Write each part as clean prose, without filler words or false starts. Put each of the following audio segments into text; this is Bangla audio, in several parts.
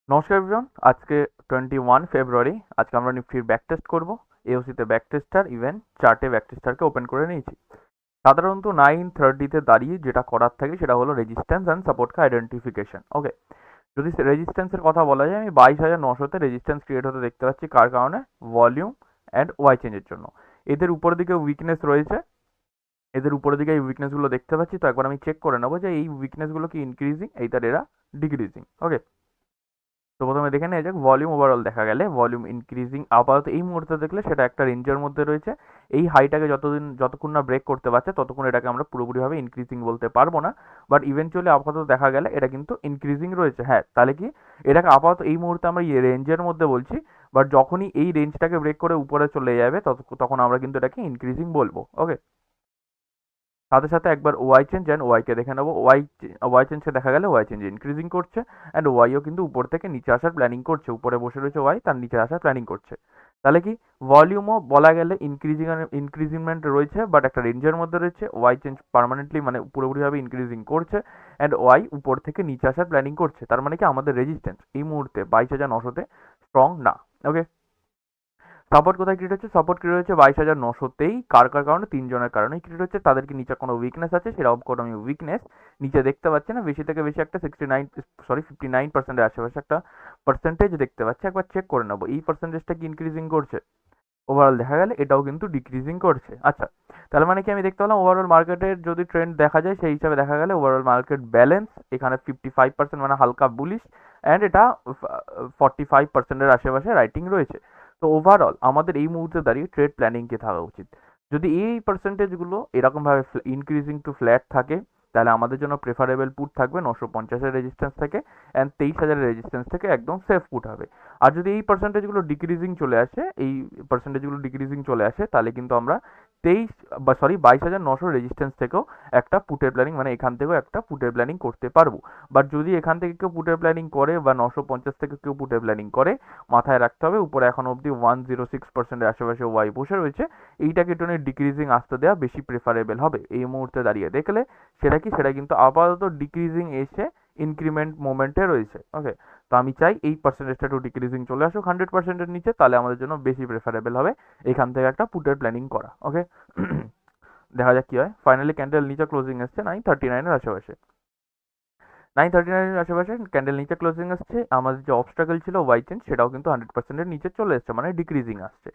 নমস্কার এভরিওয়ান, আজকে 21 ফেব্রুয়ারি। আজকে আমরা নিফটির ব্যাক টেস্ট করব। এওসিতে ব্যাক টেস্টার ইভেন চার্টে ব্যাক টেস্টারকে ওপেন করে নিয়েছি। সাধারণত 9:30-তে দাঁড়িয়ে যেটা করার থাকে সেটা হলো রেজিস্ট্যান্স অ্যান্ড সাপোর্টকে আইডেন্টিফিকেশন। ওকে, যদি রেজিস্ট্যান্সের কথা বলা যায়, আমি 22,900-তে রেজিস্ট্যান্স ক্রিয়েট হতে দেখতে পাচ্ছি। কার কারণে? ভলিউম অ্যান্ড ওয়াই চেঞ্জের জন্য। এদের উপরের দিকে উইকনেস রয়েছে, এদের উপরের দিকে এই উইকনেসগুলো দেখতে পাচ্ছি। তো একবার আমি চেক করে নেবো যে এই উইকনেসগুলো কি ইনক্রিজিং, এইটার এরা ডিক্রিজিং। ওকে, তো প্রথমে দেখে নেওয়া যাক ভলিউম। ওভারঅল দেখা গেলে ভলিউম ইনক্রিজিং আপাতত এই মুহূর্তে দেখলে সেটা একটা রেঞ্জের মধ্যে রয়েছে। এই হাইটাকে যতক্ষণ না ব্রেক করতে পারছে ততক্ষণ এটাকে আমরা পুরোপুরিভাবে ইনক্রিজিং বলতে পারবো না। বাট ইভেনচুয়ালি আপাতত দেখা গেলে এটা কিন্তু ইনক্রিজিং রয়েছে। হ্যাঁ, তাহলে কি এটাকে আপাতত এই মুহূর্তে আমরা রেঞ্জের মধ্যে বলছি। বাট যখনই এই রেঞ্জটাকে ব্রেক করে উপরে চলে যাবে তখন আমরা কিন্তু এটাকে ইনক্রিজিং বলবো। ওকে, সাথে সাথে একবার ওয়াই চেঞ্জ অ্যান্ড ওয়াইকে দেখে নেবো। ওয়াই চেঞ্জকে দেখা গেলে ওয়াই চেঞ্জ ইনক্রিজিং করছে অ্যান্ড ওয়াইও কিন্তু উপর থেকে নিচে আসার প্ল্যানিং করছে। উপরে বসে রয়েছে ওয়াই, তার নিচে আসার প্ল্যানিং করছে। তাহলে কি ভলিউমও বলা গেলে ইনক্রিজিংমেন্ট রয়েছে, বাট একটা রেঞ্জের মধ্যে রয়েছে। ওয়াই চেঞ্জ পার্মানেন্টলি মানে পুরোপুরিভাবে ইনক্রিজিং করছে অ্যান্ড ওয়াই উপর থেকে নিচে আসার প্ল্যানিং করছে। তার মানে কি আমাদের রেজিস্ট্যান্স এই মুহূর্তে 22,900-তে স্ট্রং না। ওকে, সাপোর্ট কোথায় ক্রিয়েট হচ্ছে? সাপোর্ট ক্রিয়েট হচ্ছে 22,900-তেই। কার কার কারণে? তিনজনের কারণেই ক্রিয়েট হচ্ছে। তাদেরকে নিচে কোনো উইকনেস আছে, সেরকম কোনো আমি উইকনেস নিচে দেখতে পাচ্ছি না। বেশি থেকে বেশি একটা 59%-এর আশেপাশে একটা পার্সেন্টেজ দেখতে পাচ্ছি। একবার চেক করে নেবো এই পার্সেন্টেজটা কি ইনক্রিজিং করছে। ওভারঅল দেখা গেলে এটাও কিন্তু ডিক্রিজিং করছে। আচ্ছা, তার মানে কি আমি দেখতে পেলাম ওভারঅল মার্কেটের যদি ট্রেন্ড দেখা যায় সেই হিসাবে দেখা গেলে ওভারঅল মার্কেট ব্যালেন্স এখানে 55% মানে হালকা বুলিশ অ্যান্ড এটা 45%-এর আশেপাশে রাইটিং রয়েছে। তো ওভারঅল আমাদের এই মুহূর্তে দাঁড়িয়ে ট্রেড প্ল্যানিং কে থাকা উচিত। যদি এই পার্সেন্টেজগুলো এরকমভাবে ইনক্রিজিং টু ফ্ল্যাট থাকে তাহলে আমাদের জন্য প্রেফারেবল পুট থাকবে 950-এর রেজিস্ট্যান্স থেকে অ্যান্ড 23,000-এর রেজিস্ট্যান্স থেকে একদম সেফ পুট হবে। আর যদি এই পার্সেন্টেজগুলো ডিক্রিজিং চলে আসে, এই পার্সেন্টেজগুলো ডিক্রিজিং চলে আসে, তাহলে কিন্তু আমরা 22,900 রেজিস্ট্যান্স থেকেও একটা পুটের প্ল্যানিং মানে এখান থেকেও একটা পুটের প্ল্যানিং করতে পারবো। বাট যদি এখান থেকে কেউ পুটের প্ল্যানিং করে বা 950 থেকে কেউ পুটের প্ল্যানিং করে, মাথায় রাখতে হবে উপরে এখন অবধি 106%-এর আশেপাশে ওয়াই বসে রয়েছে। এইটাকে একটু ডিক্রিজিং আসতে দেওয়া বেশি প্রেফারেবল হবে এই মুহূর্তে দাঁড়িয়ে দেখলে। সেটা কিন্তু আপাতত ডিক্রিজিং এসে ইনক্রিমেন্ট মোমেন্টে রয়েছে। ওকে, তো আমি চাই এই পার্সেন্টেজটা একটু ডিক্রিজিং চলে আসুক 100%-এর নিচে, তাহলে আমাদের জন্য বেশি প্রেফারেবল হবে এখান থেকে একটা পুটের প্ল্যানিং করা। ওকে, দেখা যাক কি হয়। ফাইনালি ক্যান্ডেল নিচে ক্লোজিং এসছে 939-এর আশেপাশে। 939-এর আশেপাশে ক্যান্ডেল নিচে ক্লোজিং আসছে। আমাদের যে অবস্ট্রাগল ছিল ওয়াই চেঞ্জ সেটাও কিন্তু 100%-এর নিচে চলে এসছে, মানে ডিক্রিজিং আসছে।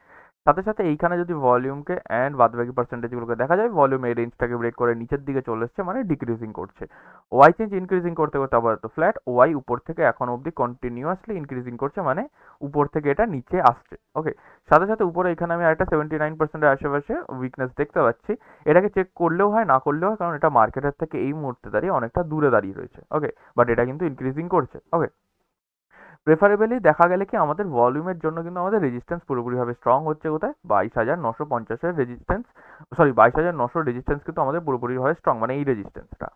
সাথে সাথে এইখানে যদি ভলিউমকে অ্যান্ড বাদবাকি পার্সেন্টেজগুলোকে দেখা যায়, ভলিউম এই রেঞ্জটাকে ব্রেক করে নিচের দিকে চলে এসছে, মানে ডিক্রিজিং করছে। ওয়াই চেঞ্জ ইনক্রিজিং করতে করতে আপাতত ফ্ল্যাট। ওয়াই উপর থেকে এখন অবধি কন্টিনিউয়াসলি ইনক্রিজিং করছে, মানে উপর থেকে এটা নিচে আসছে। ওকে, সাথে সাথে উপরে এখানে আমি একটা 79%-এর আশেপাশে উইকনেস দেখতে পাচ্ছি। এটাকে চেক করলেও হয়, না করলেও হয়, কারণ এটা মার্কেটের থেকে এই মুহূর্তে দাঁড়িয়ে অনেকটা দূরে দাঁড়িয়ে রয়েছে। ওকে, বাট এটা কিন্তু ইনক্রিজিং করছে। ওকে, প্রেফারেবলি দেখা গেলে কি আমাদের ভলিউমের জন্য কিন্তু আমাদের রেজিস্ট্যান্স পুরোপুরিভাবে স্ট্রং হচ্ছে কোথায়? 22,950-এর রেজিস্ট্যান্স, সরি 22,900 রেজিস্ট্যান্স কিন্তু আমাদের পুরোপুরিভাবে স্ট্রং, মানে এই রেজিস্ট্যান্সটা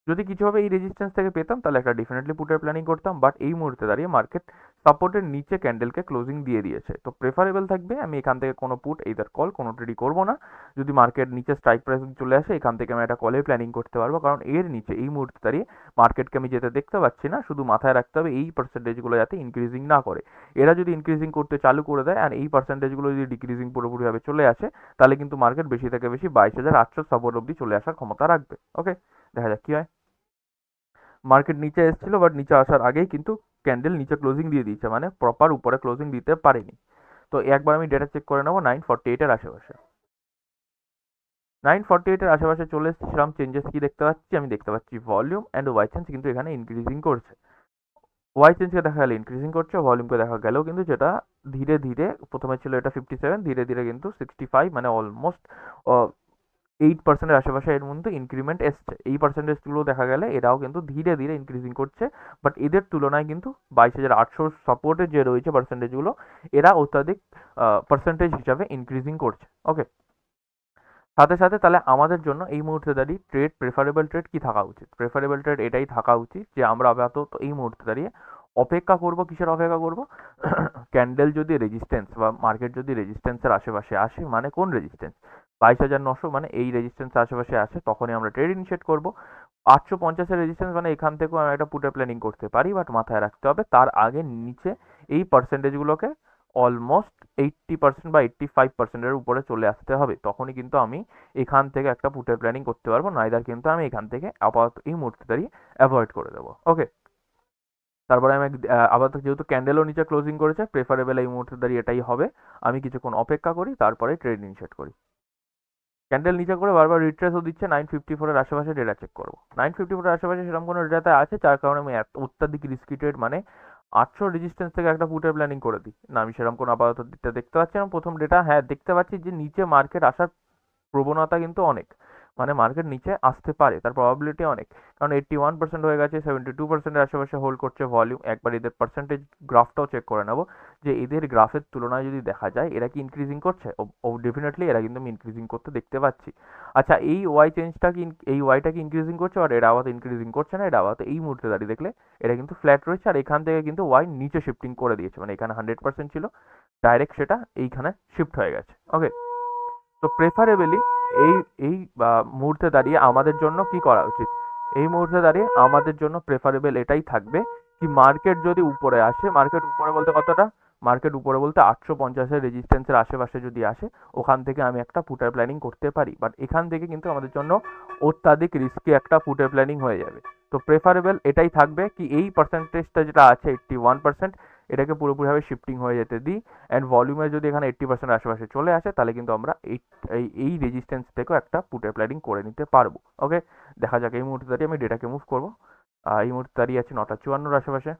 যদি কিছুভাবে এই রেজিস্ট্যান্স থেকে পেতাম তাহলে একটা ডেফিনেটলি পুটের প্ল্যানিং করতাম। বাট এই মুহূর্তে দাঁড়িয়ে মার্কেট সাপোর্টের নিচে ক্যান্ডেলকে ক্লোজিং দিয়ে দিয়েছে। তো প্রেফারেবল থাকবে আমি এখান থেকে কোনো পুট এইদার কল কোনো ট্রেডই করবো না। যদি মার্কেট নিচে স্ট্রাইক প্রাইস চলে আসে এখান থেকে আমি একটা কলের প্ল্যানিং করতে পারবো, কারণ এর নিচে এই মুহূর্তে দাঁড়িয়ে মার্কেটকে আমি যেতে দেখতে পাচ্ছি না। শুধু মাথায় রাখতে হবে এই পার্সেন্টেজগুলো যাতে ইনক্রিজিং না করে। এরা যদি ইনক্রিজিং করতে চালু করে দেয় আর এই পার্সেন্টেজগুলো যদি ডিক্রিজিং পুরোপুরিভাবে চলে আসে, তাহলে কিন্তু মার্কেট বেশি থেকে বেশি 22,800 সাপোর্ট অব্দি চলে আসার ক্ষমতা রাখবে। ওকে, দেখা যাক কি হয়। মার্কেট নিচে এসেছিল, বাট নিচে আসার আগেই কিন্তু ক্যান্ডেল নিচে ক্লোজিং দিয়ে দিয়েছে, মানে প্রপার উপরে ক্লোজিং দিতে পারেনি। তো একবার আমি ডেটা চেক করে নেবো 948-এর আশেপাশে। 948-এর আশেপাশে চলে এসেছি। সেরকম চেঞ্জেস কি দেখতে পাচ্ছি? আমি দেখতে পাচ্ছি ভলিউম অ্যান্ড ওয়াই চেঞ্জ কিন্তু এখানে ইনক্রিজিং করছে। ওয়াই চেঞ্জকে দেখা গেলে ইনক্রিজিং করছে, ভলিউমকে দেখা গেলেও কিন্তু যেটা ধীরে ধীরে, প্রথমে ছিল এটা 57, ধীরে ধীরে কিন্তু 65 মানে অলমোস্ট 8%-এর আশেপাশে এর মধ্যে ইনক্রিমেন্ট এসছে। এই পার্সেন্টেজগুলো দেখা গেলে এরাও কিন্তু ধীরে ধীরে ইনক্রিজিং করছে। বাট এদের তুলনায় কিন্তু 22,800 সাপোর্টে যে রয়েছে পার্সেন্টেজগুলো, এরা অত্যাধিক পার্সেন্টেজ হিসাবে ইনক্রিজিং করছে। ওকে, সাথে সাথে তাহলে আমাদের জন্য এই মুহূর্তে দাঁড়িয়ে প্রেফারেবল ট্রেড কি থাকা উচিত? প্রেফারেবল ট্রেড এটাই থাকা উচিত যে আমরা আপাতত এই মুহূর্তে দাঁড়িয়ে অপেক্ষা করব। কিসের অপেক্ষা করব? ক্যান্ডেল যদি রেজিস্ট্যান্স বা মার্কেট যদি রেজিস্ট্যান্সের আশেপাশে আসে, মানে কোন রেজিস্ট্যান্স? 22,900 মানে এই রেজিস্ট্যান্সের আশেপাশে আসে, তখনই আমরা ট্রেড ইনিশিয়েট করব। 850-এর রেজিস্ট্যান্স মানে এখান থেকেও আমি একটা পুটের প্ল্যানিং করতে পারি, বাট মাথায় রাখতে হবে তার আগে নিচে এই পার্সেন্টেজগুলোকে অলমোস্ট 80% বা 85%-এর উপরে চলে আসতে হবে, তখনই কিন্তু আমি এখান থেকে একটা পুটের প্ল্যানিং করতে পারবো, নাইদার কিন্তু আমি এখান থেকে আপাতত এই মুহূর্তে দাঁড়িয়ে অ্যাভয়েড করে দেবো। ওকে, তারপরে আমি আপাতত যেহেতু ক্যান্ডেলও নিচে ক্লোজিং করেছে, প্রেফারেবল এই মুহূর্তে দাঁড়িয়ে এটাই হবে। আমি কিছুক্ষণ অপেক্ষা করি, তারপরে ট্রেড ইনিশিয়েট করি। ক্যান্ডেল নিচে করে বারবার রিট্রেসও দিচ্ছে, 954-এর আশেপাশে ডেটা চেক করবো। 954-এর আশেপাশে সেরকম কোনো ডেটাতে আছে, যার কারণে আমি অত্যাধিক রিস্কি ট্রেড মানে 800 রেজিস্ট্যান্স থেকে একটা পুটের প্ল্যানিং করে দিই না। আমি সেরকম কোনো আপাতত দিকটা দেখতে পাচ্ছি না। প্রথম ডেটা হ্যাঁ দেখতে পাচ্ছি যে নিচে মার্কেট আসার প্রবণতা কিন্তু অনেক, মানে মার্কেট নিচে আসতে পারে তার প্রবাবিলিটি অনেক, কারণ 81% হয়ে গেছে, 72%-এর আশেপাশে হোল্ড করছে ভলিউম। একবার এদের পার্সেন্টেজ গ্রাফটাও চেক করে নেবো যে এদের গ্রাফের তুলনায় যদি দেখা যায় এরা কি ইনক্রিজিং করছে। ও ডেফিনেটলি এরা কিন্তু আমি ইনক্রিজিং করতে দেখতে পাচ্ছি। আচ্ছা, এই ওয়াই চেঞ্জটা কি, এই ওয়াইটা কি ইনক্রিজিং করছে, আর এটা আবার ইনক্রিজিং করছে না, এটা আবার এই মুহূর্তে দাঁড়িয়ে দেখলে এটা কিন্তু ফ্ল্যাট রয়েছে, আর এখান থেকে কিন্তু ওয়াই নিচে শিফটিং করে দিয়েছে, মানে এখানে 100% ছিল, ডাইরেক্ট সেটা এইখানে শিফট হয়ে গেছে। ওকে, তো প্রেফারেবলি এই এই মুহূর্তে দাঁড়িয়ে আমাদের জন্য কি করা উচিত? এই মুহূর্তে দাঁড়িয়ে আমাদের জন্য প্রেফারেবল এটাই থাকবে কি মার্কেট যদি উপরে আসে, মার্কেট উপরে বলতে কতটা, মার্কেট উপরে বলতে 850-এর রেজিস্ট্যান্সের আশেপাশে যদি আসে, ওখান থেকে আমি একটা পুটার প্ল্যানিং করতে পারি, বাট এখান থেকে কিন্তু আমাদের জন্য অত্যাধিক রিস্কি একটা পুটার প্ল্যানিং হয়ে যাবে। তো প্রেফারেবল এটাই থাকবে কি এই পার্সেন্টেজটা যেটা আছে 81%, এটাকে পুরোপুরিভাবে শিফটিং হয়ে যেতে দিই, অ্যান্ড ভলিউমের যদি এখানে 80% আশেপাশে চলে আসে, তাহলে কিন্তু আমরা এই রেজিস্ট্যান্স থেকেও একটা পুট অ্যাপ্লাইডিং করে নিতে পারবো। ওকে, দেখা যাক। এই মুহূর্তে দাঁড়িয়ে আমি ডেটাকে মুভ করবো। এই মুহূর্তে দাঁড়িয়ে আছে 9:54 আশেপাশে,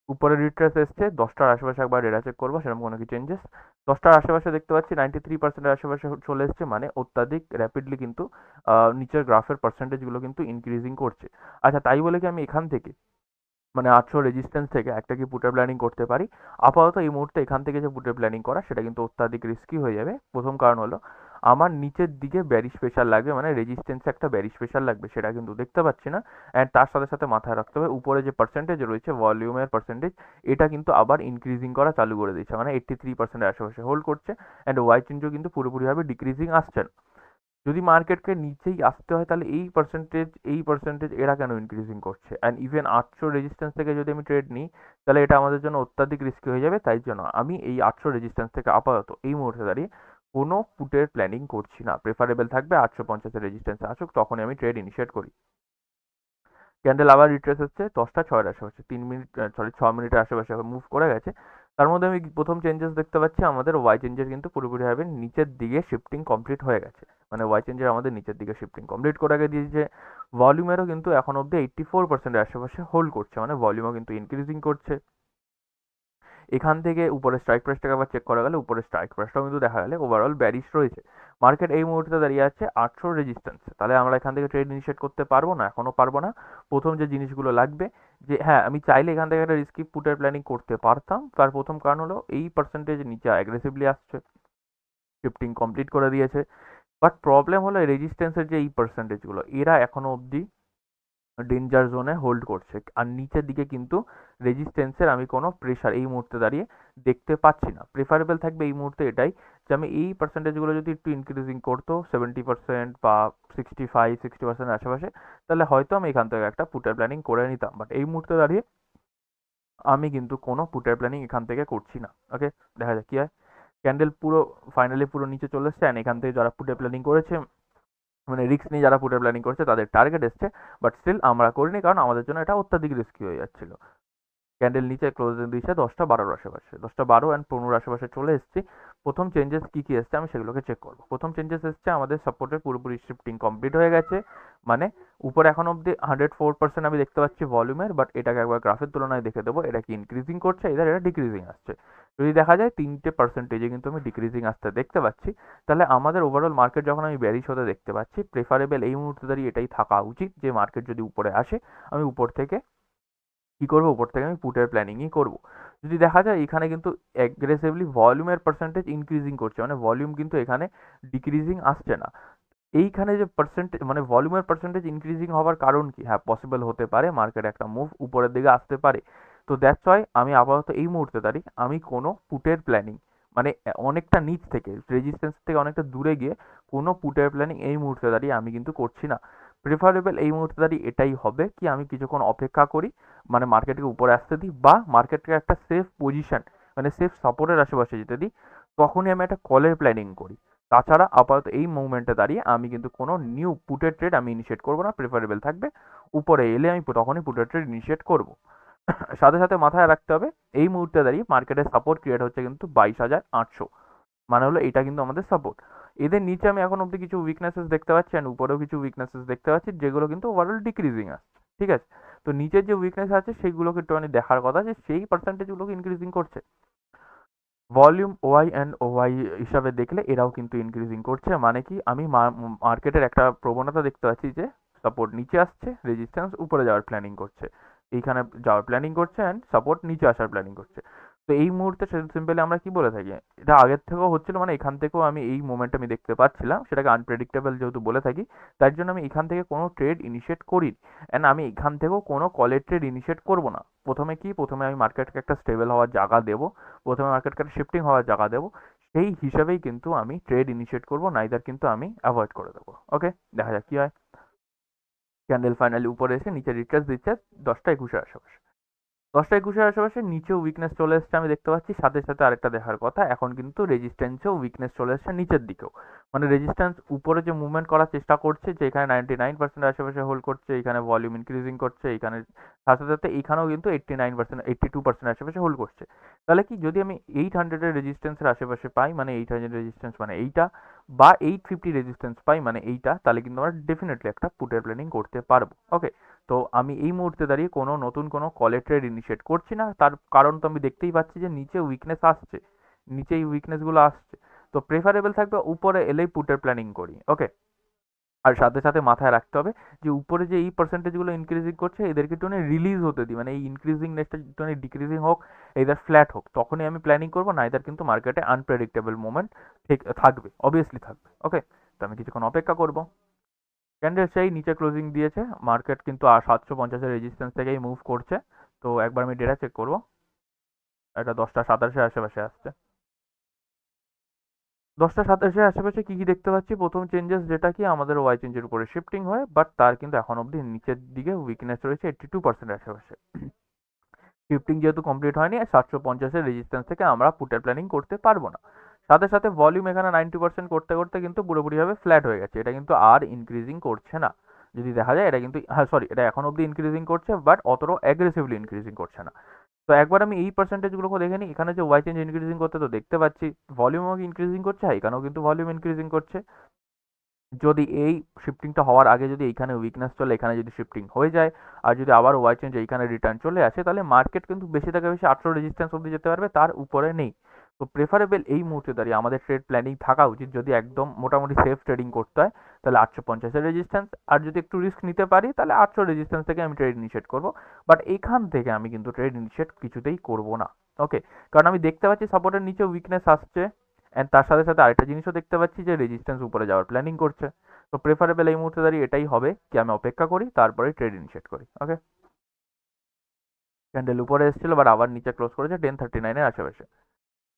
উপরে রিট্রেস এসছে 10টার আশেপাশে, একবার ডেটা চেক করবো সেরকম কোনো কি চেঞ্জেস। 10টার আশেপাশে দেখতে পাচ্ছি 93%-এর আশেপাশে চলে এসছে, মানে অত্যাধিক র্যাপিডলি কিন্তু নিচের গ্রাফের পার্সেন্টেজগুলো কিন্তু ইনক্রিজিং করছে। আচ্ছা, তাই বলে কি আমি এখান থেকে মানে 800 রেজিস্ট্যান্স থেকে একটা কি পুটের প্ল্যানিং করতে পারি? আপাতত এই মুহূর্তে এখান থেকে যে পুটের প্ল্যানিং করা সেটা কিন্তু অত্যাধিক রিস্কি হয়ে যাবে। প্রথম কারণ হলো আমার নিচের দিকে ব্যারিশ প্রেশার লাগবে, মানে রেজিস্ট্যান্সে একটা ব্যারিশ প্রেশার লাগবে, সেটা কিন্তু দেখতে পাচ্ছি না। অ্যান্ড তার সাথে সাথে মাথায় রাখতে হবে উপরে যে পার্সেন্টেজ রয়েছে ভলিউমের পার্সেন্টেজ, এটা কিন্তু আবার ইনক্রিজিং করা চালু করে দিচ্ছে, মানে 83%-এর আশেপাশে হোল্ড করছে, অ্যান্ড ওয়াই চেঞ্জও কিন্তু পুরোপুরিভাবে ডিক্রিজিং আসছে না। যদি মার্কেটকে নিচেই আসতে হয় তাহলে এই পার্সেন্টেজ এরা কেন ইনক্রিজিং করছে? অ্যান্ড ইভেন 800 রেজিস্ট্যান্স থেকে যদি আমি ট্রেড নিই, তাহলে এটা আমাদের জন্য অত্যাধিক রিস্কি হয়ে যাবে। তাই জন্য আমি এই 800 রেজিস্ট্যান্স থেকে আপাতত এই মুহূর্তে দাঁড়িয়ে কোনো পুটের প্ল্যানিং করছি না। প্রেফারেবল থাকবে 850-এর রেজিস্ট্যান্সে আসুক, তখনই আমি ট্রেড ইনিশিয়েট করি। ক্যান্ডেল আবার রিট্রেস হচ্ছে 10টা 6-এর আশেপাশে, 3 মিনিট, সরি 6 মিনিটের আশেপাশে মুভ করে গেছে। তার মধ্যে আমি প্রথম চেঞ্জেস দেখতে পাচ্ছি আমাদের ওয়াই চেঞ্জের কিন্তু পুরোপুরিভাবে নিচের দিকে শিফটিং কমপ্লিট হয়ে গেছে, মানে ওয়াই চেঞ্জের আমাদের নিচের দিকে শিফটিং কমপ্লিট করে দিয়েছে। ভলিউমেরও কিন্তু এখন অব্দি 84%-এর আশেপাশে হোল্ড করছে, মানে ভলিউমও কিন্তু ইনক্রিজিং করছে। এখান থেকে উপরে স্ট্রাইক প্রাইসটাকে আবার চেক করা গেলে উপরে স্ট্রাইক প্রাইসটাও কিন্তু দেখা গেলে ওভারঅল ব্যারিশ রয়েছে। মার্কেট এই মুহূর্তে দাঁড়িয়ে আছে 800 রেজিস্ট্যান্স, তাহলে আমরা এখান থেকে ট্রেড ইনিশিয়েট করতে পারবো না? এখনও পারবো না। প্রথম যে জিনিসগুলো লাগবে, যে হ্যাঁ আমি চাইলে এখান থেকে একটা রিস্কি পুটের প্ল্যানিং করতে পারতাম, তার প্রথম কারণ হলো এই পার্সেন্টেজ নিচে অ্যাগ্রেসিভলি আসছে, শিফটিং কমপ্লিট করে দিয়েছে। বাট প্রবলেম হলো রেজিস্ট্যান্সের যে এই পার্সেন্টেজগুলো এরা এখনো অবধি ডেঞ্জার জোনে হোল্ড করছে, আর নিচের দিকে কিন্তু রেজিস্ট্যান্সের আমি কোনো প্রেশার এই মুহূর্তে দাঁড়িয়ে দেখতে পাচ্ছি না। প্রেফারেবল থাকবে এই মুহূর্তে এটাই যে আমি এই পার্সেন্টেজগুলো যদি একটু ইনক্রিজিং করতো 70% বা 65-60% আশেপাশে, তাহলে হয়তো আমি এখান থেকে একটা পুটের প্ল্যানিং করে নিতাম, বাট এই মুহূর্তে দাঁড়িয়ে আমি কিন্তু কোনো পুটের প্ল্যানিং এখান থেকে করছি না। ওকে, দেখা যাক কি হয়। ক্যান্ডেল পুরো ফাইনালি পুরো নিচে চলে এসছে, অ্যান্ড এখান থেকে যারা পুটের প্ল্যানিং করেছে, মানে রিস্ক নিয়ে যারা পুটের প্ল্যানিং করছে তাদের টার্গেট এসছে, বাট স্টিল আমরা করিনি, কারণ আমাদের জন্য এটা অত্যাধিক রিস্কি হয়ে যাচ্ছিল। ক্যান্ডেল নিচে ক্লোজিং দিয়েছে 10টা 12-র আশেপাশে, 10টা 12 অ্যান্ড 15 আশেপাশে চলে এসেছি। প্রথম চেঞ্জেস কী কী এসছে আমি সেগুলোকে চেক করবো। প্রথম চেঞ্জেস এসছে আমাদের সাপোর্টের পুরোপুরি শিফটিং কমপ্লিট হয়ে গেছে, মানে উপরে এখন অব্দি 104% আমি দেখতে পাচ্ছি ভলিউমের, বাট এটাকে একবার গ্রাফের তুলনায় দেখে দেবো এটা কি ইনক্রিজিং করছে, এদের এটা ডিক্রিজিং আসছে। যদি দেখা যায় 3টে পার্সেন্টেজে কিন্তু আমি ডিক্রিজিং আসতে দেখতে পাচ্ছি, তাহলে আমাদের ওভারঅল মার্কেট যখন আমি ব্যারিশ হতে দেখতে পাচ্ছি, প্রেফারেবল এই মুহূর্তে দাঁড়িয়ে এটাই থাকা উচিত যে মার্কেট যদি উপরে আসে আমি উপর থেকে কী করবো, উপর থেকে আমি পুটের প্ল্যানিংই করবো। যদি দেখা যায় এখানে কিন্তু অ্যাগ্রেসিভলি ভলিউমের পার্সেন্টেজ ইনক্রিজিং করছে, মানে ভলিউম কিন্তু এখানে ডিক্রিজিং আসছে না। এইখানে যে পার্সেন্টেজ মানে ভলিউমের পার্সেন্টেজ ইনক্রিজিং হওয়ার কারণ কি? হ্যাঁ, পসিবল হতে পারে মার্কেট একটা মুভ উপরের দিকে আসতে পারে। তো দ্যাটস ওয়াই আমি আপাতত এই মুহূর্তে দাঁড়িয়ে আমি কোনো পুটের প্ল্যানিং মানে অনেকটা নিচ থেকে রেজিস্ট্যান্স থেকে অনেকটা দূরে গিয়ে কোনো পুটের প্ল্যানিং এই মুহূর্তে দাঁড়িয়ে আমি কিন্তু করছি না। প্রেফারেবল এই মুহূর্তে দাঁড়িয়ে এটাই হবে কি আমি কিছুক্ষণ অপেক্ষা করি, মানে মার্কেটকে উপরে আসতে দিই বা মার্কেটকে একটা সেফ পজিশন মানে সেফ সাপোর্টের আশেপাশে যেতে দিই, তখনই আমি একটা কলের প্ল্যানিং করি। তাছাড়া আপাতত এই মুভমেন্টে দাঁড়িয়ে আমি কিন্তু কোনো নিউ পুটের ট্রেড আমি ইনিশিয়েট করবো না, প্রেফারেবল থাকবে উপরে এলে আমি তখনই পুটের ট্রেড ইনিশিয়েট করবো। সাথে সাথে মাথায় রাখতে হবে এই মুহূর্তে দাঁড়িয়ে মার্কেটের সাপোর্ট ক্রিয়েট হচ্ছে কিন্তু 22,800, মানে হলো এটা কিন্তু আমাদের সাপোর্ট। এদের নিচে আমি এখন অব্দি কিছু উইকনেসেস দেখতে পাচ্ছি অ্যান্ড উপরেও কিছু উইকনেসেস দেখতে পাচ্ছি, যেগুলো কিন্তু ওভারঅল ডিক্রিজিং আসছে। ঠিক আছে, তো নিচের যে উইকনেস আছে সেইগুলোকে একটুখানি দেখার কথা যে সেই পার্সেন্টেজগুলোকে ইনক্রিজিং করছে। ভলিউম ওয়াই অ্যান্ড ওয়াই হিসাবে দেখলে এরাও কিন্তু ইনক্রিজিং করছে, মানে কি আমি মার্কেটের একটা প্রবণতা দেখতে পাচ্ছি যে সাপোর্ট নিচে আসছে, রেজিস্ট্যান্স উপরে যাওয়ার প্ল্যানিং করছে, এইখানে যাওয়ার প্ল্যানিং করছে অ্যান্ড সাপোর্ট নিচে আসার প্ল্যানিং করছে। তো এই মুহূর্তে সিম্পলি আমরা কি বলে থাকি, এটা আগের থেকেও হচ্ছিল, মানে এখান থেকেও আমি এই মোমেন্ট আমি দেখতে পাচ্ছিলাম, সেটাকে আনপ্রেডিক্টেবল যেহেতু বলে থাকি, তার জন্য আমি এখান থেকে কোনো ট্রেড ইনিশিয়েট করি অ্যান্ড আমি এখান থেকেও কোনো কলের ট্রেড ইনিশিয়েট করবো না। প্রথমে আমি মার্কেটকে একটা স্টেবল হওয়ার জায়গা দেবো, প্রথমে মার্কেটকে শিফটিং হওয়ার জায়গা দেবো, সেই হিসাবেই কিন্তু আমি ট্রেড ইনিশিয়েট করবো, নাইদার কিন্তু আমি অ্যাভয়েড করে দেবো। ওকে, দেখা যাক কি হয়। ক্যান্ডেল ফাইনালি উপরে এসে নিচে রিট্রেস দিচ্ছে 10টা 21-এর আশেপাশে। 10টা 21-এর আশেপাশে নিচেও উইকনেস চলে এসছে আমি দেখতে পাচ্ছি, সাথে সাথে আরেকটা দেখার কথা এখন কিন্তু রেজিস্ট্যান্সেও উইকনেস চলে এসছে নিচের দিকেও, মানে রেজিস্ট্যান্স উপরে যে মুভমেন্ট করার চেষ্টা করছে, যে এখানে 99% আশেপাশে হোল্ড করছে, এখানে ভলিউম ইনক্রিজিং করছে, এখানে সাথে সাথে এইখানেও কিন্তু 89% 82% আশেপাশে হোল্ড করছে। তাহলে কি যদি আমি 800-এর রেজিস্ট্যান্সের আশেপাশে পাই, মানে 800 রেজিস্ট্যান্স মানে এইটা, বা 850 রেজিস্ট্যান্স পাই মানে এইটা, তাহলে কিন্তু আমরা ডেফিনেটলি একটা পুটের প্ল্যানিং করতে পারবো। ওকে, তো আমি এই মুহূর্তে দাঁড়িয়ে কোনো নতুন কোনো কলের ট্রেড ইনিশিয়েট করছি না, তার কারণ তো আমি দেখতেই পাচ্ছি যে নিচে উইকনেস আসছে, নিচে এই উইকনেসগুলো আসছে, তো প্রেফারেবল থাকবে উপরে এলেই পুটের প্ল্যানিং করি। ওকে, আর সাথে সাথে মাথায় রাখতে হবে যে উপরে যে এই পার্সেন্টেজগুলো ইনক্রিজিং করছে এদেরকে একটুখানি রিলিজ হতে দিই, মানে এই ইনক্রিজিং নেক্সটটা একটুখানি ডিক্রিজিং হোক, এইদার ফ্ল্যাট হোক, তখনই আমি প্ল্যানিং করবো, নাইদার কিন্তু মার্কেটে আনপ্রেডিক্টেবল মুভমেন্ট ঠিক থাকবে, অবভিয়াসলি থাকবে। ওকে, তো আমি কিছুক্ষণ অপেক্ষা করবো। ক্যান্ডেল সেই নিচে ক্লোজিং দিয়েছে, মার্কেট কিন্তু 750-এর রেজিস্ট্যান্স থেকেই মুভ করছে। তো একবার আমি ডেটা চেক করবো, এটা 10টা 27-এর আশেপাশে আসছে। 10টা 27-এর আশেপাশে কি কি দেখতে পাচ্ছি, প্রথম চেঞ্জেস যেটা কি আমাদের ওয়াই চেঞ্জের উপরে শিফটিং হয়, বাট তার কিন্তু এখন অবধি নিচের দিকে উইকনেস রয়েছে 82%-এর আশেপাশে। শিফটিং যেহেতু কমপ্লিট হয়নি, 750-এর রেজিস্ট্যান্স থেকে আমরা পুটের প্ল্যানিং করতে পারবো না। সাথে সাথে ভলিউম এখানে 90% করতে করতে কিন্তু পুরোপুরিভাবে ফ্ল্যাট হয়ে গেছে, এটা কিন্তু আর ইনক্রিজিং করছে না। যদি দেখা যায় এটা কিন্তু, হ্যাঁ সরি, এটা এখন অবধি ইনক্রিজিং করছে বাট অতটাও অ্যাগ্রেসিভলি ইনক্রিজিং করছে না। তো একবার আমি এই পার্সেন্টেজগুলোকে দেখে নিই, এখানে যে ওয়াই চেঞ্জ ইনক্রিজিং করতে তো দেখতে পাচ্ছি, ভলিউমও ইনক্রিজিং করছে, এখানেও কিন্তু ভলিউম ইনক্রিজিং করছে। যদি এই শিফটিংটা হওয়ার আগে যদি এইখানে উইকনেস চলে, এখানে যদি শিফটিং হয়ে যায়, আর যদি আবার ওয়াই চেঞ্জ এইখানে রিটার্ন চলে আসে, তাহলে মার্কেট কিন্তু বেশি থেকে বেশি 800 রেজিস্ট্যান্স অব্দি যেতে পারবে, তার উপরে নেই। তো প্রেফারেবল এই মুহূর্তে দাঁড়িয়ে আমাদের ট্রেড প্ল্যানিং থাকা উচিত, যদি একদম মোটামুটি সেফ ট্রেডিং করতে হয় তাহলে 850-এর রেজিস্ট্যান্স, আর যদি একটু রিস্ক নিতে পারি তাহলে 800 রেজিস্ট্যান্স থেকে আমি ট্রেড ইনিশিয়েট করবো, বাট এখান থেকে আমি কিন্তু ট্রেড ইনিশিয়েট কিছুতেই করবো না। ওকে, কারণ আমি দেখতে পাচ্ছি সাপোর্টের নিচে উইকনেস আসছে, অ্যান্ড তার সাথে সাথে আরেকটা জিনিসও দেখতে পাচ্ছি যে রেজিস্ট্যান্স উপরে যাওয়ার প্ল্যানিং করছে। তো প্রেফারেবল এই মুহূর্তে দাঁড়িয়ে এটাই হবে কি আমি অপেক্ষা করি, তারপরে ট্রেড ইনিশিয়েট করি। ওকে, ক্যান্ডেল উপরে এসেছিল বাট আবার নিচে ক্লোজ করেছে 1039-এর আশেপাশে।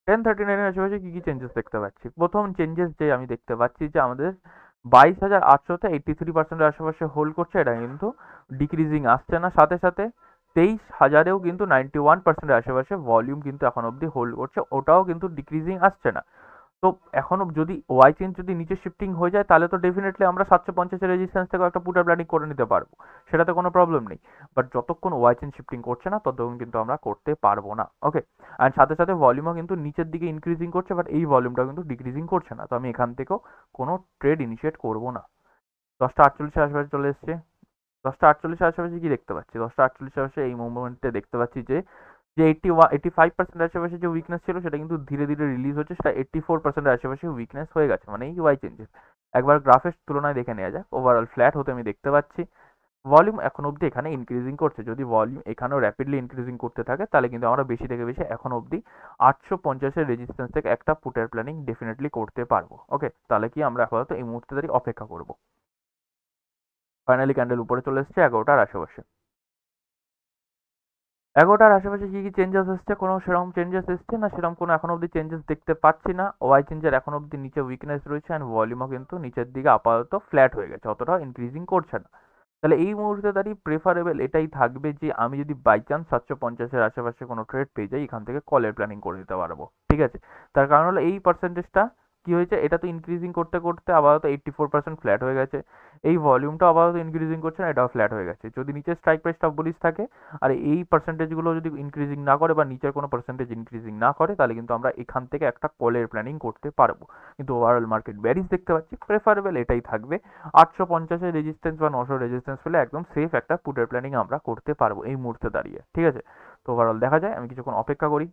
1039-এর আশেপাশে কি কি চেঞ্জেস দেখতে পাচ্ছি, প্রথম চেঞ্জেস যে আমি দেখতে পাচ্ছি যে আমাদের 22,800-তে 83%-এর আশেপাশে হোল্ড করছে, এটা কিন্তু ডিক্রিজিং আসছে না। সাথে সাথে 23,000-এও কিন্তু 91%-এর আশেপাশে ভলিউম কিন্তু এখন অবধি হোল্ড করছে, ওটাও কিন্তু ডিক্রিজিং আসছে না। তো এখনো যদি ওয়াই চেঞ্জ যদি নিচে শিফটিং হয়ে যায়, তাহলে তো ডেফিনেটলি আমরা 750-এর রেজিস্ট্যান্স থেকে একটা পুটার প্ল্যানিং করে নিতে পারবো, সেটাতে কোনো প্রবলেম নেই। বাট যতক্ষণ ওয়াই চেঞ্জ শিফটিং করছে না ততক্ষণ কিন্তু আমরা করতে পারবো না। ওকে, অ্যান্ড সাথে সাথে ভলিউমও কিন্তু নিচের দিকে ইনক্রিজিং করছে, বাট এই ভলিউমটা কিন্তু ডিক্রিজিং করছে না, তো আমি এখান থেকেও কোনো ট্রেড ইনিশিয়েট করবো না। 10টা 48-এর আশেপাশে চলে এসছে। 10টা 48-এর আশেপাশে কি দেখতে পাচ্ছি, 10টা 48-এর আশেপাশে এই মুভমেন্টে দেখতে পাচ্ছি যে যে 85% আশেপাশে যে উইকনেস ছিল সেটা কিন্তু ধীরে ধীরে রিলিজ হচ্ছে, সেটা 84% আশেপাশে উইকনেস হয়ে গেছে, মানে এই ওয়াই চেঞ্জেস। একবার গ্রাফের তুলনায় দেখে নেওয়া যাক, ওভারঅল ফ্ল্যাট হতে আমি দেখতে পাচ্ছি। ভলিউম এখন অবধি এখানে ইনক্রিজিং করছে, যদি ভলিউম এখানেও র্যাপিডলি ইনক্রিজিং করতে থাকে তাহলে কিন্তু আমরা বেশি থেকে বেশি এখন অবধি 850-এর রেজিস্ট্যান্স থেকে একটা পুটের প্ল্যানিং ডেফিনেটলি করতে পারবো। ওকে, তাহলে কি আমরা আপাতত এই মুহূর্তে দাঁড়িয়ে অপেক্ষা করবো। ফাইনালি ক্যান্ডেল উপরে চলে এসছে 11টার আশেপাশে। 11টার আশেপাশে কি কি চেঞ্জেস এসছে, কোনো সেরকম চেঞ্জেস এসছে না, সেরকম কোনো এখন অবধি চেঞ্জেস দেখতে পাচ্ছি না। ওয়াই চেঞ্জের এখন অবধি নিচে উইকনেস রয়েছে অ্যান্ড ভলিউমও কিন্তু নিচের দিকে আপাতত ফ্ল্যাট হয়ে গেছে, অতটাও ইনক্রিজিং করছে না। তাহলে এই মুহূর্তে দাঁড়িয়ে প্রেফারেবল এটাই থাকবে যে আমি যদি বাই চান্স 750-এর আশেপাশে কোনো ট্রেড পেয়ে যাই, এখান থেকে কলের প্ল্যানিং করে দিতে পারবো। ঠিক আছে, তার কারণ হলো এই পার্সেন্টেজটা কি হয়েছে, এটা তো ইনক্রিজিং করতে করতে আপাতত 84% ফ্ল্যাট হয়ে গেছে। এই ভলিউমটা আপাতত ইনক্রিজিং করছে না, এটাও ফ্ল্যাট হয়ে গেছে। যদি নিচের স্ট্রাইক প্রাইসটা বলিস থাকে আর এই পার্সেন্টেজগুলো যদি ইনক্রিজিং না করে বা নিচের কোনো পার্সেন্টেজ ইনক্রিজিং না করে, তাহলে কিন্তু আমরা এখান থেকে একটা কলের প্ল্যানিং করতে পারবো। কিন্তু ওভারঅল মার্কেট ব্যারিজ দেখতে পাচ্ছি, প্রেফারেবল এটাই থাকবে। 850-এর রেজিস্ট্যান্স বা 900 রেজিস্ট্যান্স পেলে একদম সেফ একটা পুটের প্ল্যানিং আমরা করতে পারবো এই মুহূর্তে দাঁড়িয়ে। ঠিক আছে, তো ওভারঅল দেখা যায়, আমি কিছুক্ষণ অপেক্ষা করি।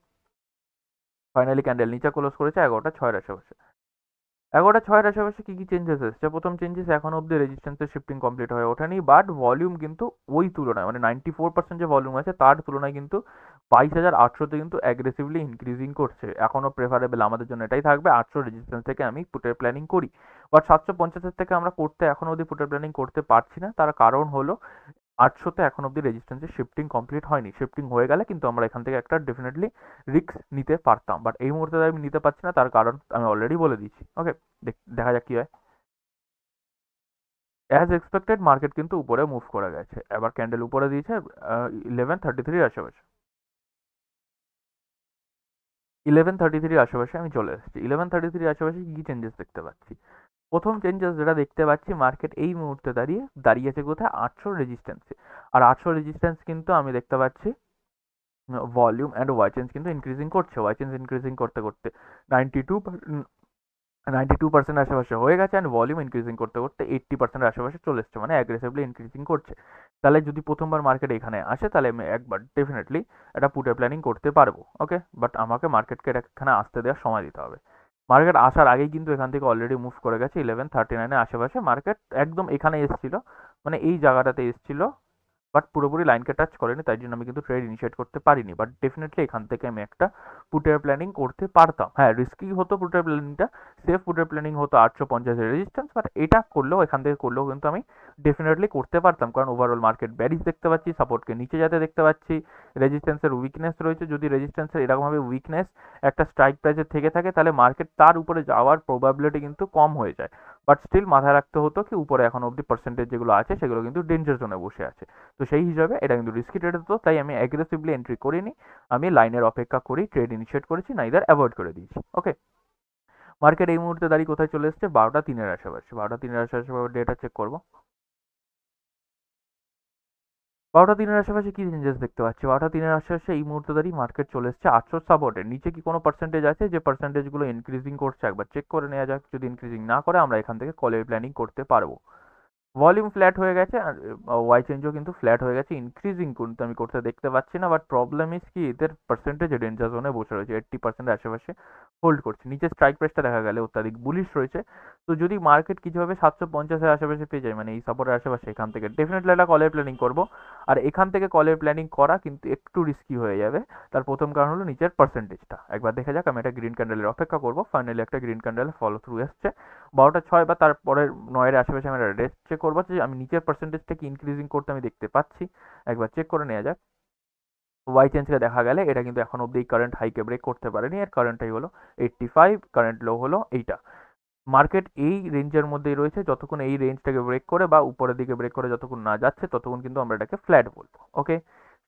ফাইনালি ক্যান্ডেল নিচে ক্লোজ করেছে 11টা 6-এর আশেপাশে। 11টা 6-এর আশেপাশে কী কী চেঞ্জেস এসছে, প্রথম চেঞ্জেস এখন অব্দি রেজিস্ট্যান্সের শিফটিং কমপ্লিট হয়ে ওঠেনি, বাট ভলিউম কিন্তু ওই তুলনায় মানে 94% যে ভলিউম আছে তার তুলনায় কিন্তু 22,800-তে কিন্তু অ্যাগ্রেসিভলি ইনক্রিজিং করছে। এখনও প্রেফারেবল আমাদের জন্য এটাই থাকবে 800 রেজিস্ট্যান্স থেকে আমি পুটের প্ল্যানিং করি। বাট 750-এর থেকে আমরা করতে এখনও অবধি পুটের প্ল্যানিং করতে পারছি না, তার কারণ হলো 800-তে এখন অব্দি রেজিস্ট্যান্সের শিফটিং কমপ্লিট হয়নি। শিফটিং হয়ে গেলে কিন্তু আমরা এখান থেকে একটা ডেফিনেটলি রিস্ক নিতে পারতাম, বাট এই মুহূর্তে আমি নিতে পারছি না, তার কারণ আমি অলরেডি বলে দিয়েছি। ওকে, দেখা যাক কি হয়। অ্যাজ এক্সপেক্টেড মার্কেট কিন্তু উপরে মুভ করে গেছে, এবার ক্যান্ডেল উপরে দিয়েছে 1133 আশেপাশে। 1133 আশেপাশে আমি চলে এসেছি। 1133 আশেপাশে কী কী চেঞ্জেস দেখতে পাচ্ছি, প্রথম চেঞ্জেস যেটা দেখতে পাচ্ছি, মার্কেট এই মুহূর্তে দাঁড়িয়েছে কোথায়, 800 রেজিস্ট্যান্সে। আর 800 রেজিস্ট্যান্স কিন্তু আমি দেখতে পাচ্ছি ভলিউম অ্যান্ড ওয়াই চেঞ্জ কিন্তু ইনক্রিজিং করছে। ওয়াই চেঞ্জ ইনক্রিজিং করতে করতে 92% আশেপাশে হয়ে গেছে, অ্যান্ড ভলিউম ইনক্রিজিং করতে করতে 80% আশেপাশে চলে এসছে, মানে অ্যাগ্রেসিভলি ইনক্রিজিং করছে। তাহলে যদি প্রথমবার মার্কেট এখানে আসে, তাহলে আমি একবার ডেফিনেটলি একটা পুটের প্ল্যানিং করতে পারবো। ওকে, বাট আমাকে মার্কেটকে এখানে আসতে দেওয়ার সময় দিতে হবে। মার্কেট আসার আগেই কিন্তু এখান থেকে অলরেডি মুভ করে গেছে 1139-এর আশেপাশে। মার্কেট একদম এখানে এসেছিল, মানে এই জায়গাটাতে এসেছিল, বাট পুরোপুরি লাইনকে টাচ করেনি, তাই জন্য আমি কিন্তু ট্রেড ইনিশিয়েট করতে পারিনি। বাট ডেফিনেটলি এখান থেকে আমি একটা পুটের প্ল্যানিং করতে পারতাম। হ্যাঁ, রিস্কি হতো পুটের প্ল্যানিংটা, সেফ পুটের প্ল্যানিং হতো 850-এর রেজিস্ট্যান্স, বাট এটা করলেও এখান থেকে করলেও কিন্তু আমি ডেফিনেটলি করতে পারতাম, কারণ ওভারঅল মার্কেট ব্যারিজ দেখতে পাচ্ছি, সাপোর্টকে নিচে যেতে দেখতে পাচ্ছি, রেজিস্ট্যান্সের উইকনেস রয়েছে। যদি রেজিস্ট্যান্সের এরকমভাবে উইকনেস একটা স্ট্রাইক প্রাইসে থেকে থাকে, তাহলে মার্কেট তার উপরে যাওয়ার প্রবাবিলিটি কিন্তু কম হয়ে যায়। বাট স্টিল মাথায় রাখতে হতো কি উপরে এখন অব্দি পার্সেন্টেজ যেগুলো আছে সেগুলো কিন্তু ডেঞ্জার জোনে বসে আছে। তো সেই হিসাবে এটা কিন্তু রিস্কি ট্রেড হতো, তাই আমি অ্যাগ্রেসিভলি এন্ট্রি করিনি, আমি লাইনের অপেক্ষা করি, ট্রেড ইনিশিয়েট করেছি, নাইদার অ্যাভয়েড করে দিয়েছি। ওকে, মার্কেট এই মুহূর্তে দাঁড়িয়ে কোথায় চলে এসছে, 12টা 3-এর আশেপাশে। 12টা 3-এর আশেপাশে ডেটা চেক করবো। 12টা 3-এর আশেপাশে কি চেঞ্জেস দেখতে পাচ্ছি, 12টা 3-এর আশেপাশে এই মুহূর্তে দাঁড়িয়ে মার্কেট চলে এসছে 800 সাপোর্টের নিচে। কি কোনো পার্সেন্টেজ আছে যে পার্সেন্টেজগুলো ইনক্রিজিং করছে, একবার চেক করে নেওয়া যাক। যদি ইনক্রিজিং না করে, আমরা এখান থেকে কলের প্ল্যানিং করতে পারবো। ভলিউম ফ্ল্যাট হয়ে গেছে, আর ওয়াই চেঞ্জও কিন্তু ফ্ল্যাট হয়ে গেছে, ইনক্রিজিং কিন্তু আমি করতে দেখতে পাচ্ছি না। বাট প্রবলেম ইস কি এদের পার্সেন্টেজ ডেঞ্জার জোনে বসে রয়েছে, 80%-এর আশেপাশে হোল্ড করছে। নিচে স্ট্রাইক প্রাইসটা দেখা গেলে অত্যাধিক বুলিশ রয়েছে। তো যদি মার্কেট কিছুভাবে 750-এর আশেপাশে পেয়ে যায়, মানে এই সাপোর্টের আশেপাশে, এখান থেকে ডেফিনেটলি একটা কলের প্ল্যানিং করবো। আর এখান থেকে কলের প্ল্যানিং করা কিন্তু একটু রিস্কি হয়ে যাবে। তার প্রথম কারণ হলো নিচের পার্সেন্টেজটা একবার দেখা যাক। আমি একটা গ্রিন ক্যান্ডেলের অপেক্ষা করবো, ফাইনালি একটা গ্রিন ক্যান্ডেল ফলো থ্রু এসছে 12টা 6 বা তারপরের 9-এর আশেপাশে। আমি রেস্ট চেক করবো যে আমি নিচের পার্সেন্টেজটা কি ইনক্রিজিং করতে আমি দেখতে পাচ্ছি, একবার চেক করে নেওয়া যাক। ওয়াই চেঞ্জকে দেখা গেলে এটা কিন্তু এখন অব্দি কারেন্ট হাইকে ব্রেক করতে পারেনি, এর কারেন্টটাই হলো 85, কারেন্ট লো হলো এইটা। মার্কেট এই রেঞ্জের মধ্যেই রয়েছে, যতক্ষণ এই রেঞ্জটাকে ব্রেক করে বা উপরের দিকে ব্রেক করে যতক্ষণ না যাচ্ছে, ততক্ষণ কিন্তু আমরা এটাকে ফ্ল্যাট বলবো। ওকে,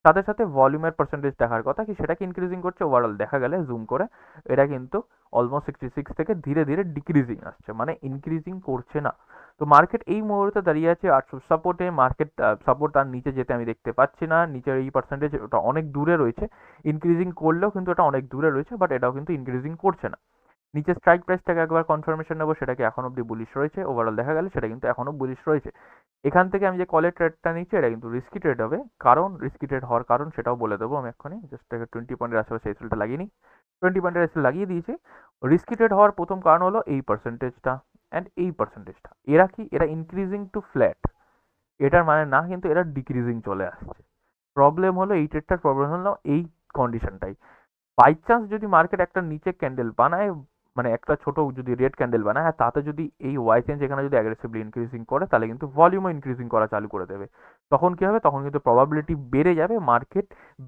সাথে সাথে ভলিউমের পার্সেন্টেজ দেখার কথা কি সেটা কি ইনক্রিজিং করছে, ওভারঅল দেখা গেলে জুম করে এটা কিন্তু অলমোস্ট 66 থেকে ধীরে ধীরে ডিক্রিজিং আসছে, মানে ইনক্রিজিং করছে না। তো মার্কেট এই মুহূর্তে দাঁড়িয়ে আছে 800 সাপোর্টে। মার্কেট সাপোর্ট তার নিচে যেতে আমি দেখতে পাচ্ছি না, নিচের এই পার্সেন্টেজ ওটা অনেক দূরে রয়েছে, ইনক্রিজিং করলেও কিন্তু এটা অনেক দূরে রয়েছে, বাট এটাও কিন্তু ইনক্রিজিং করছে না। নিচে স্ট্রাইক প্রাইসটাকে একবার কনফার্মেশন নেবো, সেটা কি এখন অব্দি বুলিশ রয়েছে, ওভারঅল দেখা গেলে সেটা কিন্তু এখনও বুলিশ রয়েছে। এখান থেকে আমি যে কলের ট্রেডটা নিচ্ছি এটা কিন্তু রিস্কি ট্রেড হবে, কারণ রিস্কি ট্রেড হওয়ার কারণ সেটাও বলে দেবো আমি এক্ষুনি। জাস্ট 20 পয়েন্টের আশেপাশে এসএলটা লাগিয়ে নিই, 20 পয়েন্টের এসএল লাগিয়ে দিয়েছি। রিস্কি ট্রেড হওয়ার প্রথম কারণ হলো এই পার্সেন্টেজটা অ্যান্ড এই পার্সেন্টেজটা, এরা কি এরা ইনক্রিজিং টু ফ্ল্যাট, এটার মানে না কিন্তু এরা ডিক্রিজিং চলে আসছে। প্রবলেম হলো এই ট্রেডটার, প্রবলেম হলো এই কন্ডিশনটাই। বাই চান্স যদি মার্কেট একটা নিচে ক্যান্ডেল বানায়, মানে একটা ছোট যদি রেড ক্যান্ডেল বানায়, হ্যাঁ, তাতে যদি এই ওয়াই চেঞ্জ এখানে যদি অ্যাগ্রেসিভলি ইনক্রিজিং করে, তাহলে কিন্তু ভলিউমও ইনক্রিজিং করা চালু করে দেবে। তখন কি হবে, তখন কিন্তু প্রবাবিলিটি বেড়ে যাবে মার্কেট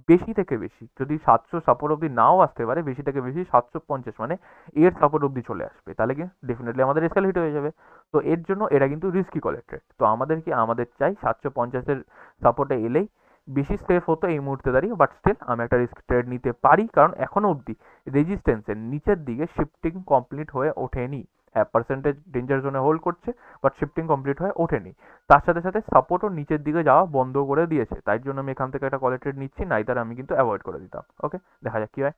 বেশি থেকে বেশি, যদি 700 সাপোর্ট অবধি নাও আসতে পারে, বেশি থেকে বেশি 750 মানে এর সাপোর্ট অবধি চলে আসবে, তাহলে কি ডেফিনেটলি আমাদের এসএল হিট হয়ে যাবে। তো এর জন্য এটা কিন্তু রিস্কি কলের ট্রেড। তো আমাদের চাই 750-এর সাপোর্টে এলেই বেশি সেফ হতো এই মুহূর্তে দাঁড়িয়ে, বাট স্টিল আমি একটা রিস্ক ট্রেড নিতে পারি, কারণ এখনো অবধি রেজিস্ট্যান্সের নিচের দিকে শিফটিং কমপ্লিট হয়ে ওঠেনি। হ্যাঁ, পার্সেন্টেজ ডেঞ্জার জোনে হোল্ড করছে, বাট শিফটিং কমপ্লিট হয়ে ওঠেনি। তার সাথে সাথে সাপোর্টও নিচের দিকে যাওয়া বন্ধ করে দিয়েছে, তাই জন্য আমি এখান থেকে একটা কলের ট্রেড নিচ্ছি, নাইদার আমি কিন্তু অ্যাভয়েড করে দিতাম। ওকে, দেখা যাক কি হয়।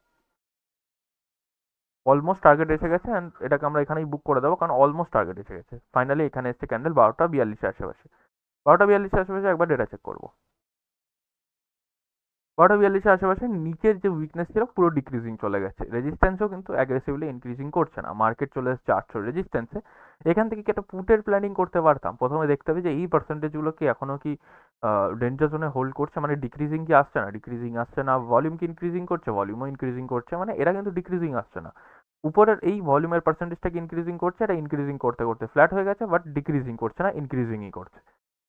অলমোস্ট টার্গেট এসে গেছে, অ্যান্ড এটাকে আমরা এখানেই বুক করে দেবো, কারণ অলমোস্ট টার্গেট এসে গেছে। ফাইনালি এখানে এসছে ক্যান্ডেল 12টা 42 আশেপাশে। 12টা 42 আশেপাশে একবার ডেটা চেক করবো। 12টা 42 আশেপাশে নিচের যে উইকনেস ছিল পুরো ডিক্রিজিং চলে গেছে, রেজিস্ট্যান্সও কিন্তু অ্যাগ্রেসিভলি ইনক্রিজিং করছে না, মার্কেট চলে এসেছে 800 রেজিস্ট্যান্সে। এখান থেকে কি একটা পুটের প্ল্যানিং করতে পারতাম, প্রথমে দেখতে হবে যে এই পার্সেন্টেজগুলো কি এখনো কি ডেঞ্জার জোনে হোল্ড করছে, মানে ডিক্রিজিং কি আসছে না, ডিক্রিজিং আসছে না। ভলিউম কি ইনক্রিজিং করছে, ভলিউমও ইনক্রিজিং করছে, মানে এরা কিন্তু ডিক্রিজিং আসছে না। উপরের এই ভলিউমের পার্সেন্টেজটা কি ইনক্রিজিং করছে, এটা ইনক্রিজিং করতে করতে ফ্ল্যাট হয়ে গেছে, বাট ডিক্রিজিং করছে না, ইনক্রিজিংই করছে।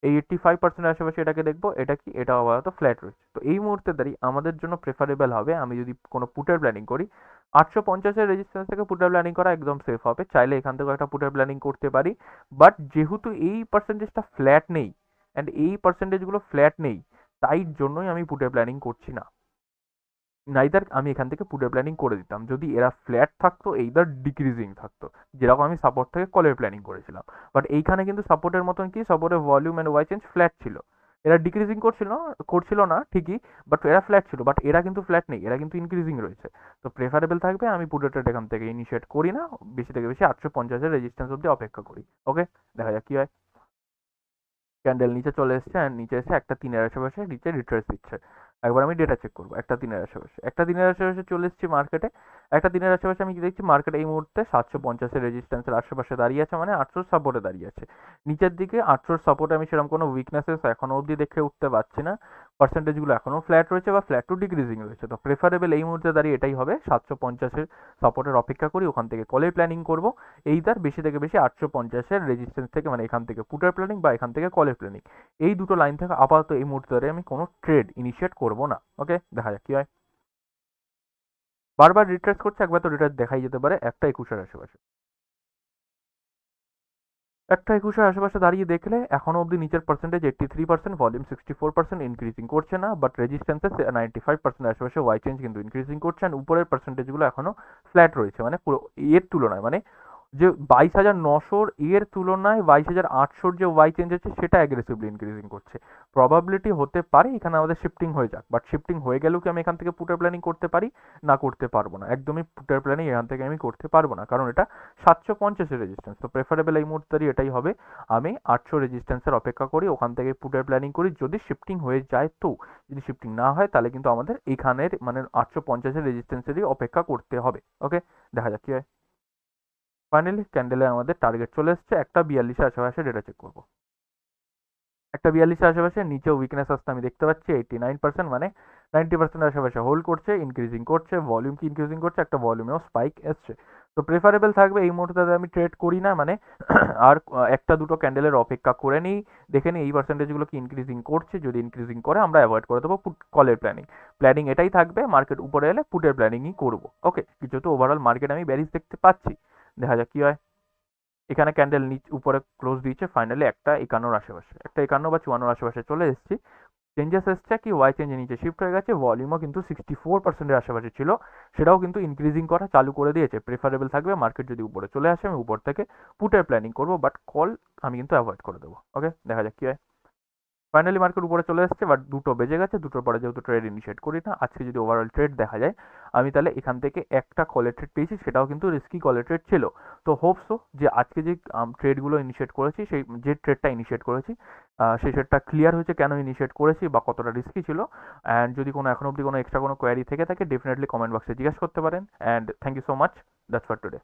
এই 85% আশেপাশে এটাকে দেখবো, এটা কি, এটা আপাতত ফ্ল্যাট রয়েছে। তো এই মুহূর্তে দাঁড়িয়ে আমাদের জন্য প্রেফারেবল হবে, আমি যদি কোনো পুটের প্ল্যানিং করি, 850-এর রেজিস্ট্যান্স থেকে পুটের প্ল্যানিং করা একদম সেফ হবে। চাইলে এখান থেকে একটা পুটের প্ল্যানিং করতে পারি, বাট যেহেতু এই পার্সেন্টেজটা ফ্ল্যাট নেই, অ্যান্ড এই পার্সেন্টেজগুলো ফ্ল্যাট নেই, তাই জন্যই আমি পুটের প্ল্যানিং করছি না। নাইদার আমি এখান থেকে পুটের প্ল্যানিং করে দিতাম যদি এরা ফ্ল্যাট থাকতো, এইদার ডিক্রিজিং থাকতো, যেরকম আমি সাপোর্ট থেকে কলের প্ল্যানিং করেছিলাম। বাট এইখানে কিন্তু সাপোর্টের মতন কি, সাপোর্টের volume and Y change flat ছিল, এরা ডিক্রিজিং করছিল না ঠিকই, বাট এরা ফ্ল্যাট ছিল, বাট এরা কিন্তু ফ্ল্যাট নেই, এরা কিন্তু ইনক্রিজিং রয়েছে। তো প্রেফারেবল থাকবে আমি পুটের ট্রেড এখান থেকে ইনিশিয়েট করি না, বেশি থেকে বেশি 850-এর রেজিস্ট্যান্স অব্দি অপেক্ষা করি। ওকে, দেখা যাক কি হয়। ক্যান্ডেল নিচে চলে এসছে, অ্যান্ড নিচে এসে একটা 3-এর আশেপাশে নিচে রিট্রেস দিচ্ছে। একবার আমি ডেটা চেক করবো, একটা 3-এর আশেপাশে, একটা 3-এর আশেপাশে চলে এসেছি মার্কেটে। একটা 3-এর আশেপাশে আমি কি দেখছি, মার্কেট এই মুহূর্তে 750-এর রেজিস্ট্যান্সের আশেপাশে দাঁড়িয়ে আছে, মানে 800 সাপোর্টে দাঁড়িয়ে আছে। নিচের দিকে 800 সাপোর্টে আমি সেরকম কোনো উইকনেসেস এখনো অবধি দেখে উঠতে পারছি না, পার্সেন্টেজগুলো এখনো ফ্ল্যাট রয়েছে বা ফ্ল্যাট টু ডিক্রিজিং রয়েছে। তো প্রেফারেবল এই মুহূর্তে দাঁড়িয়ে এটাই হবে, 750-এর সাপোর্টের অপেক্ষা করি, ওখান থেকে কলের প্ল্যানিং করবো। এইটার বেশি থেকে বেশি 850-এর রেজিস্ট্যান্স থেকে, মানে এখান থেকে পুটার প্ল্যানিং বা এখান থেকে কলের প্ল্যানিং, এই দুটো লাইন থেকে আপাতত এই মুহূর্তে ধরে আমি কোনো ট্রেড ইনিশিয়েট করব না। ওকে, দেখা যাক কি হয়। বারবার রিট্রেস করছে, একবার তো রিট্রেস দেখাই যেতে পারে একটা 21-এর আশেপাশে। একটা 21-এর আশেপাশে দাঁড়িয়ে দেখলে এখনো অবধি নিচের পার্সেন্টেজ 83%, ভলিউম 64%, ইনক্রিজিং করছে না, বাট রেজিস্ট্যান্সে 95% আশেপাশে ওয়াই চেঞ্জ কিন্তু ইনক্রিজিং করছে, অ্যান্ড উপরের পার্সেন্টেজগুলো এখনো ফ্ল্যাট রয়েছে, মানে পুরো এর তুলনায়, মানে যে 22,900 এর তুলনায় 22,800 যে ওয়াই চেঞ্জ আছে সেটা অ্যাগ্রেসিভলি ইনক্রিজিং করছে। প্রবাবিলিটি হতে পারে এখানে আমাদের শিফটিং হয়ে যাক, বাট শিফটিং হয়ে গেলেও কি আমি এখান থেকে পুটার প্ল্যানিং করতে পারি, না করতে পারবো না, একদমই পুটার প্ল্যানিং এখান থেকে আমি করতে পারবো না, কারণ এটা 750-এর রেজিস্ট্যান্স। তো প্রেফারেবল এই মুহূর্তে এটাই হবে, আমি 800 রেজিস্ট্যান্সের অপেক্ষা করি, ওখান থেকে পুটার প্ল্যানিং করি, যদি শিফটিং হয়ে যায় তো, যদি শিফটিং না হয় তাহলে কিন্তু আমাদের এখানের মানে 850-এর রেজিস্ট্যান্সেরই অপেক্ষা করতে হবে। ওকে, দেখা যাক কি হয়। ফাইনালি ক্যান্ডেলে আমাদের টার্গেট চলে এসছে, একটা 42-এর আশেপাশে ডেটা চেক করবো। একটা 42-এর আশেপাশে নিচে উইকনেস আসতে আমি দেখতে পাচ্ছি 89%, মানে 90% আশেপাশে হোল্ড করছে, ইনক্রিজিং করছে, ভলিউম কি ইনক্রিজিং করছে, একটা ভলিউমেও স্পাইক এসছে। তো প্রেফারেবল থাকবে এই মুহূর্তে আমি ট্রেড করি না, মানে আর একটা দুটো ক্যান্ডেলের অপেক্ষা করে নিই, দেখে নিই এই পার্সেন্টেজগুলো কি ইনক্রিজিং করছে, যদি ইনক্রিজিং করে আমরা অ্যাভয়েড করে দেবো পুট কলের প্ল্যানিং। প্ল্যানিং এটাই থাকবে, মার্কেট উপরে এলে পুটের প্ল্যানিংই করবো। ওকে, কিছু তো ওভারঅল মার্কেট আমি ব্যারিজ দেখতে পাচ্ছি, দেখা যাক কি হয়। এখানে ক্যান্ডেল উপরে ক্লোজ দিয়েছে, ফাইনালি একটা 51-র আশেপাশে, একটা 51 বা 54-র আশেপাশে চলে এসেছি। চেঞ্জেস এসছে কি, ওয়াই চেঞ্জে নিচে শিফট হয়ে গেছে, ভলিউমও কিন্তু 64%-এর আশেপাশে ছিল, সেটাও কিন্তু ইনক্রিজিং করা চালু করে দিয়েছে। প্রেফারেবল থাকবে মার্কেট যদি উপরে চলে আসে আমি উপর থেকে পুটের প্ল্যানিং করবো, বাট কল আমি কিন্তু অ্যাভয়েড করে দেবো। ওকে, দেখা যাক কি হয়। ফাইনালি মার্কেট উপরে চলে এসেছে, বাট 2টো বেজে গেছে, 2টোর পরে যেহেতু ট্রেড ইনিশিয়েট করি না, আজকে যদি ওভারঅল ট্রেড দেখা যায়, আমি তাহলে এখান থেকে একটা কলের ট্রেড পেয়েছি, সেটাও কিন্তু রিস্কি কলের ট্রেড ছিল। তো হোপসো যে আজকে যে ট্রেডগুলো ইনিশিয়েট করেছি, সেই যে ট্রেডটা ইনিশিয়েট করেছি সেই ট্রেডটা ক্লিয়ার হয়েছে, কেন ইনিশিয়েট করেছি বা কতটা রিস্কি ছিল। অ্যান্ড যদি কোনো এখন অবধি কোনো এক্সট্রা কোনো কোয়ারি থেকে থাকে, ডেফিনেটলি কমেন্ট বক্সে জিজ্ঞেস করতে পারেন। And thank you so much, that's for today.